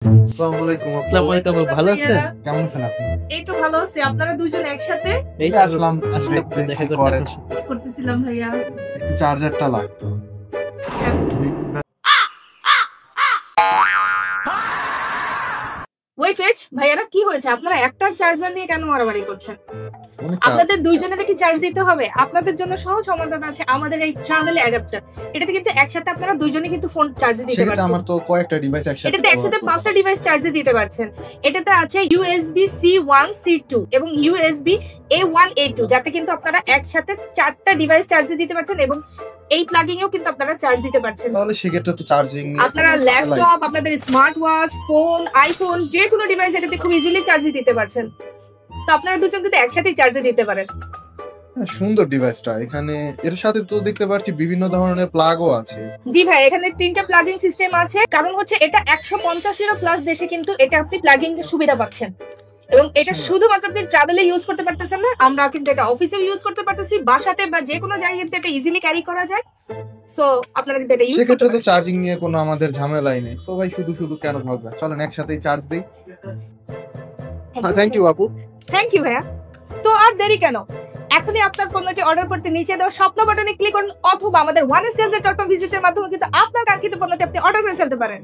আসসালামু আলাইকুম আপু। আসসালামু আলাইকুম, ভালো আছেন? কেমন আছেন আপনি? এই তো ভালো আছি। আপনারা দুজন একসাথে এই তো আসলাম দেখতে দেখা কি করতে করেন। কাজ করতেছিলাম ভাইয়া। একটু চার্জারটা লাগতো। ওয়েট ভাইয়ারা কি হয়েছে? আপনারা একটার চার্জার নিয়ে কেন মারামারি করছেন? ফোনে চার্জ আপনাদের দুইজনের কি চার্জ দিতে হবে? আপনাদের জন্য সহজ সমাধান আছে আমাদের এই ট্রাভেল অ্যাডাপ্টার। এটাতে কিন্তু একসাথে আপনারা দুইজনে কিন্তু ফোন চার্জে দিতে সেটা পারছেন। আমার তো কয়েকটা ডিভাইস একসাথে এটাতে একসাথে 5টা ডিভাইস চার্জে দিতে পারছেন। এটাতে আছে USB C1 C2 এবং USB A1 A2, যাতে কিন্তু আপনারা একসাথে 4টা ডিভাইস চার্জে দিতে পারছেন এবং এই প্লাগিংয়েও কিন্তু আপনারা চার্জ দিতে পারছেন। তাহলে সেক্ষেত্রে তো চার্জিং নিয়ে আপনারা ল্যাপটপ, আপনাদের স্মার্ট ওয়াচ, ফোন, আইফোন যে কোনো ডিভাইস এটাতে খুব ইজিলি চার্জে দিতে পারছেন। তো আপনারা দুজন কিন্তু একসাথেই চার্জে দিতে পারেন। সুন্দর ডিভাইসটা। এখানে এর সাথে তো দেখতে পাচ্ছি বিভিন্ন ধরনের প্লাগও আছে। জি ভাই, এখানে 3টা প্লাগিং সিস্টেম আছে। কারণ হচ্ছে এটা 150-এরও প্লাস দেশে কিন্তু এটা আপনি প্লাগিং এর সুবিধা পাচ্ছেন। এবং এটা শুধুমাত্র আপনি ট্রাভেলে ইউজ করতে পারতেছেন না, আমরা কিন্তু এটা অফিসেও ইউজ করতে পারতেছি, বাসাতে বা যে কোনো জায়গায় কিন্তু এটা ইজিলি ক্যারি করা যায়। সো আপনারা কিন্তু এটা ইউজ করতে সেক্ষেত্রে তো পারেন। চার্জিং নিয়ে কোনো আমাদের ঝামেলাই নেই। সবাই শুধু কেন ভাববে? চলেন একসাথেই চার্জ দেই। থ্যাংক ইউ আপু। থ্যাংক ইউ ভাইয়া। তো আর দেরি কেন? এখনই আপনার পণ্যটি অর্ডার করতে নিচে দেওয়া স্বপ্ন বাটনে ক্লিক করুন অথবা আমাদের onesgadget.com ভিজিটের মাধ্যমে কিন্তু আপনার কাঙ্ক্ষিত পণ্যটি আপনি অর্ডার করে ফেলতে পারেন।